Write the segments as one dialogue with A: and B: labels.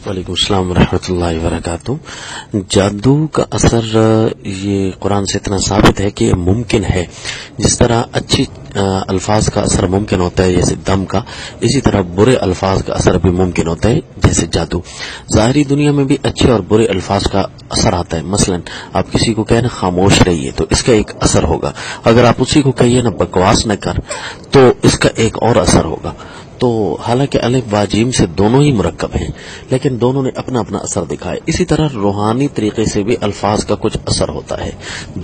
A: وعلیکم السلام ورحمۃ اللہ وبرکاتہ۔ جادو کا اثر یہ قرآن سے اتنا ثابت ہے کہ یہ ممکن ہے، جس طرح اچھی الفاظ کا اثر ممکن ہوتا ہے جیسے دم کا، اسی طرح برے الفاظ کا اثر بھی ممکن ہوتا ہے جیسے جادو۔ ظاہری دنیا میں بھی اچھے اور برے الفاظ کا اثر آتا ہے۔ مثلا آپ کسی کو کہیں نا خاموش رہیے تو اس کا ایک اثر ہوگا، اگر آپ اسی کو کہیے نا بکواس نہ کر تو اس کا ایک اور اثر ہوگا۔ تو حالانکہ الف با جیم سے دونوں ہی مرکب ہیں، لیکن دونوں نے اپنا اپنا اثر دکھایا۔ اسی طرح روحانی طریقے سے بھی الفاظ کا کچھ اثر ہوتا ہے۔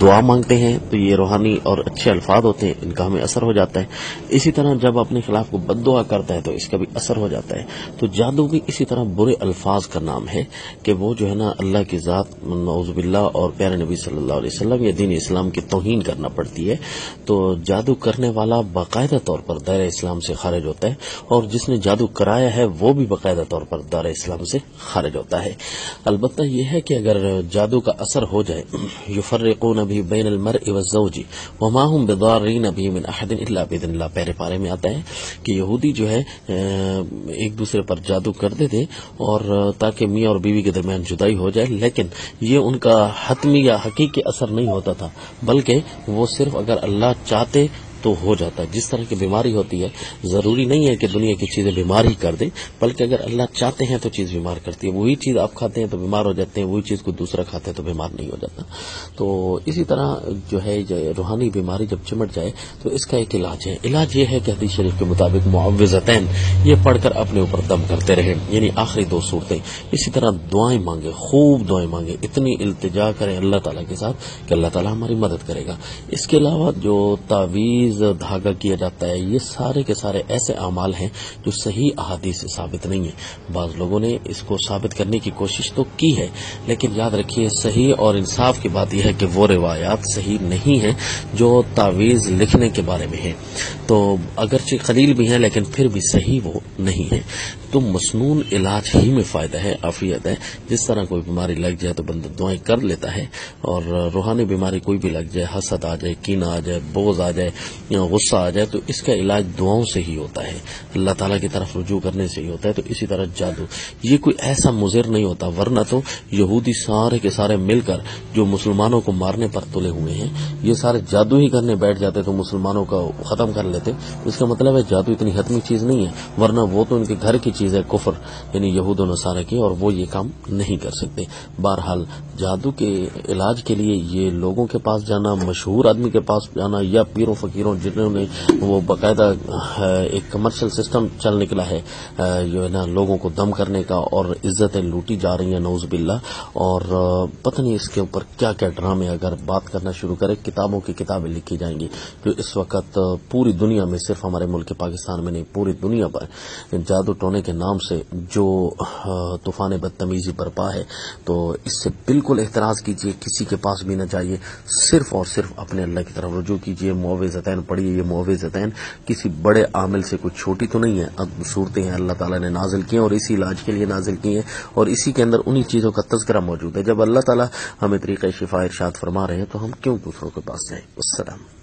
A: دعا مانگتے ہیں تو یہ روحانی اور اچھے الفاظ ہوتے ہیں، ان کا ہمیں اثر ہو جاتا ہے۔ اسی طرح جب اپنے خلاف کو بد دعا کرتا ہے تو اس کا بھی اثر ہو جاتا ہے۔ تو جادو بھی اسی طرح برے الفاظ کا نام ہے کہ وہ جو ہے نا اللہ کی ذات نعوذ باللہ اور پیارے نبی صلی اللہ علیہ وسلم یا دین اسلام کی توہین کرنا پڑتی ہے۔ تو جادو کرنے والا باقاعدہ طور پر دائرہ اسلام سے خارج ہوتا ہے، اور جس نے جادو کرایا ہے وہ بھی باقاعدہ طور پر دائرہ اسلام سے خارج ہوتا ہے۔ البتہ یہ ہے کہ اگر جادو کا اثر ہو جائے، یفرقون به بین المرء والزوج وما هم بضارین به من احد الا باذن اللہ، پہلے پارے میں آتا ہے کہ یہودی جو ہے ایک دوسرے پر جادو کرتے تھے اور تاکہ میاں اور بیوی کے درمیان جدائی ہو جائے، لیکن یہ ان کا حتمی یا حقیقی اثر نہیں ہوتا تھا، بلکہ وہ صرف اگر اللہ چاہتے تو ہو جاتا ہے۔ جس طرح کی بیماری ہوتی ہے، ضروری نہیں ہے کہ دنیا کی چیزیں بیمار ہی کر دیں، بلکہ اگر اللہ چاہتے ہیں تو چیز بیمار کرتی ہے۔ وہی چیز آپ کھاتے ہیں تو بیمار ہو جاتے ہیں، وہی چیز کوئی دوسرا کھاتے ہیں تو بیمار نہیں ہو جاتا۔ تو اسی طرح جو ہے روحانی بیماری جب چمٹ جائے تو اس کا ایک علاج ہے۔ علاج یہ ہے کہ حدیث شریف کے مطابق معوذتین یہ پڑھ کر اپنے اوپر دم کرتے رہیں، یعنی آخری دو صورتیں۔ اسی طرح دعائیں مانگیں، خوب دعائیں مانگیں، اتنی التجا کریں اللہ تعالیٰ کے ساتھ کہ اللہ تعالیٰ ہماری مدد کرے گا۔ اس کے علاوہ جو تعویذ دھاگا کیا جاتا ہے، یہ سارے کے سارے ایسے اعمال ہیں جو صحیح احادیث سے ثابت نہیں ہیں۔ بعض لوگوں نے اس کو ثابت کرنے کی کوشش تو کی ہے، لیکن یاد رکھیے صحیح اور انصاف کی بات یہ ہے کہ وہ روایات صحیح نہیں ہیں جو تعویذ لکھنے کے بارے میں ہیں۔ تو اگرچہ قلیل بھی ہیں لیکن پھر بھی صحیح وہ نہیں ہے۔ تو مسنون علاج ہی میں فائدہ ہے، عافیت ہے۔ جس طرح کوئی بیماری لگ جائے تو بندہ دعائیں کر لیتا ہے، اور روحانی بیماری کوئی بھی لگ جائے، حسد آ جائے، کینہ آ جائے، بغض آ جائے، غصہ آ جائے، تو اس کا علاج دعاؤں سے ہی ہوتا ہے، اللہ تعالیٰ کی طرف رجوع کرنے سے ہی ہوتا ہے۔ تو اسی طرح جادو یہ کوئی ایسا مضر نہیں ہوتا، ورنہ تو یہودی سارے کے سارے مل کر جو مسلمانوں کو مارنے پر تلے ہوئے ہیں، یہ سارے جادو ہی کرنے بیٹھ جاتے تو مسلمانوں کو ختم کر لیتے۔ اس کا مطلب ہے جادو اتنی حتمی چیز نہیں ہے، ورنہ وہ تو ان کے گھر کی چیز ہے، کفر یعنی یہود و نصارہ کی، اور وہ یہ کام نہیں کر سکتے۔ بہرحال جادو کے علاج کے لیے یہ لوگوں کے پاس جانا، مشہور آدمی کے پاس جانا، یا پیروں فقیروں جنہوں نے وہ باقاعدہ ایک کمرشل سسٹم چل نکلا ہے جو ہے نا لوگوں کو دم کرنے کا، اور عزتیں لوٹی جا رہی ہیں نعوذ باللہ، اور پتہ نہیں اس کے اوپر کیا کیا ڈرامے اگر بات کرنا شروع کرے، کتابوں کی کتابیں لکھی جائیں گی، جو اس وقت پوری دنیا میں، صرف ہمارے ملک پاکستان میں نہیں پوری دنیا پر جادو ٹونے کے نام سے جو طوفان بدتمیزی برپا ہے۔ تو اس سے بالکل احتراز کیجیے، کسی کے پاس بھی نہ جائیے، صرف اور صرف اپنے اللہ کی طرف رجوع کیجیے، معوذتین پڑھیے۔ یہ معوذتین کسی بڑے عامل سے کوئی چھوٹی تو نہیں ہے، اب صورتیں ہیں اللہ تعالیٰ نے نازل کی ہیں اور اسی علاج کے لیے نازل کی ہیں، اور اسی کے اندر انہی چیزوں کا تذکرہ موجود ہے۔ جب اللہ تعالیٰ ہمیں طریقہ شفا ارشاد فرما رہے ہیں تو ہم کیوں دوسروں کے پاس جائیں؟ السلام۔